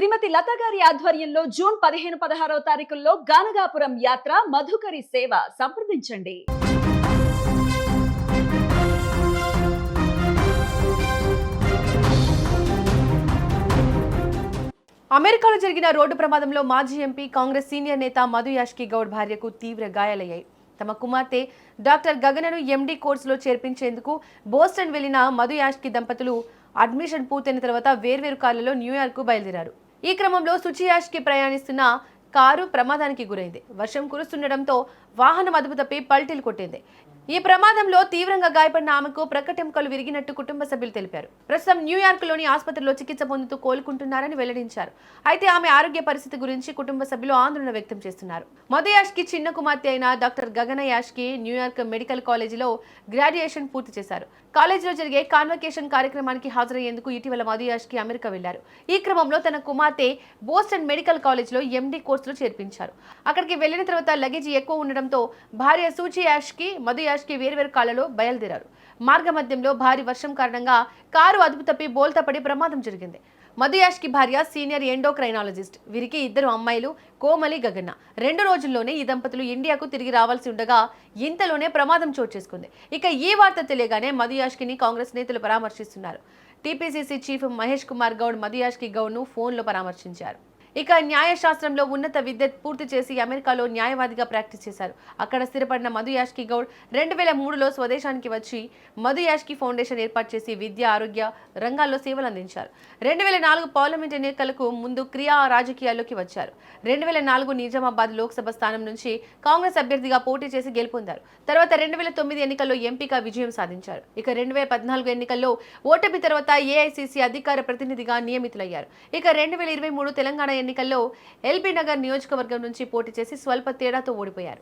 శ్రీమతి లత గారి ఆధ్వర్యంలో జూన్ 15-16 తారీఖుల్లో గానగాపురం యాత్ర మధుకరి సేవ సంప్రదించండి. అమెరికాలో జరిగిన రోడ్డు ప్రమాదంలో మాజీ ఎంపీ కాంగ్రెస్ సీనియర్ నేత మధు యాష్కి గౌడ్ భార్యకు తీవ్ర గాయాలయ్యాయి. తమ కుమార్తె డాక్టర్ గగనను ఎండీ కోర్సులో చేర్పించేందుకు బోస్టన్ వెళ్లిన మధు యాష్కి దంపతులు అడ్మిషన్ పూర్తయిన తర్వాత వేర్వేరు కార్లలో న్యూయార్క్ బయలుదేరారు. ఈ క్రమంలో సుచి యాష్కి ప్రయాణిస్తున్న కారు ప్రమాదానికి గురైంది. వర్షం కురుస్తుండటంతో వాహనం అదుపు తప్పి పల్టీలు కొట్టింది. ఈ ప్రమాదంలో తీవ్రంగా గాయపడిన ఆమెకు ప్రకటెంకలు విరిగినట్టు కుటుంబ సభ్యులు తెలిపారు. ప్రస్తుతం న్యూయార్క్ లోని ఆసుపత్రిలో చికిత్స పొందుతూ కోలుకుంటున్నారని వెల్లడించారు. అయితే ఆమె ఆరోగ్య పరిస్థితి గురించి కుటుంబ సభ్యులు ఆందోళన వ్యక్తం చేస్తున్నారు. మధు యాష్కి చిన్న కుమార్తె అయిన డాక్టర్ గగన యాష్కి న్యూయార్క్ మెడికల్ కాలేజీలో గ్రాడ్యుయేషన్ పూర్తి చేశారు. కాలేజీలో జరిగే కాన్వకేషన్ కార్యక్రమానికి హాజరయ్యేందుకు ఇటీవల మధు యాష్కి అమెరికా వెళ్లారు. ఈ క్రమంలో తన కుమార్తె బోస్టన్ మెడికల్ కాలేజీలో ఎండీ కోర్సులో చేర్పించారు. అక్కడికి వెళ్లిన తర్వాత లగేజీ ఎక్కువ ఉండడంతో భార్య సూచి యాష్కి మధు యాష్కి వేర్వేరు కాళ్లలో బయలుదేరారు. మార్గ మధ్యంలో భారీ వర్షం కారణంగా కారు అదుపు తప్పి బోల్తా పడి ప్రమాదం జరిగింది. మధు యాష్కి భార్య సీనియర్ ఎండోక్రైనాలజిస్ట్. వీరికి 2 అమ్మాయిలు కోమలి, గగన. 2 రోజుల్లోనే ఈ దంపతులు ఇండియాకు తిరిగి రావాల్సి ఉండగా ఇంతలోనే ప్రమాదం చోటు చేసుకుంది. ఇక ఈ వార్త తెలియగానే మధు యాష్కిని కాంగ్రెస్ నేతలు పరామర్శిస్తున్నారు. టీపీసీసీ చీఫ్ మహేష్ కుమార్ గౌడ్ మధు యాష్కి గౌడ్ను ఫోన్లో పరామర్శించారు. ఇక న్యాయశాస్త్రంలో ఉన్నత విద్య పూర్తి చేసి అమెరికాలో న్యాయవాదిగా ప్రాక్టీస్ చేశారు. అక్కడ స్థిరపడిన మధు యాష్కి గౌడ్ 2003లో స్వదేశానికి వచ్చి మధు యాష్కి ఫౌండేషన్ ఏర్పాటు చేసి విద్య, ఆరోగ్య రంగాల్లో సేవలు అందించారు. 2004 పార్లమెంట్ ఎన్నికలకు ముందు క్రియా రాజకీయాల్లోకి వచ్చారు. 2004 నిజామాబాద్ లోక్సభ స్థానం నుంచి కాంగ్రెస్ అభ్యర్థిగా పోటీ చేసి గెలుపొందారు. తర్వాత 2009 ఎన్నికల్లో ఎంపీగా విజయం సాధించారు. ఇక 2014 ఎన్నికల్లో ఓటమి తర్వాత ఏఐసీసీ అధికార ప్రతినిధిగా నియమితులయ్యారు. ఇక 2023 తెలంగాణ ఎన్నికల్లో ఎల్బీ నగర్ నియోజకవర్గం నుంచి పోటీ చేసి స్వల్ప తేడాతో ఓడిపోయారు.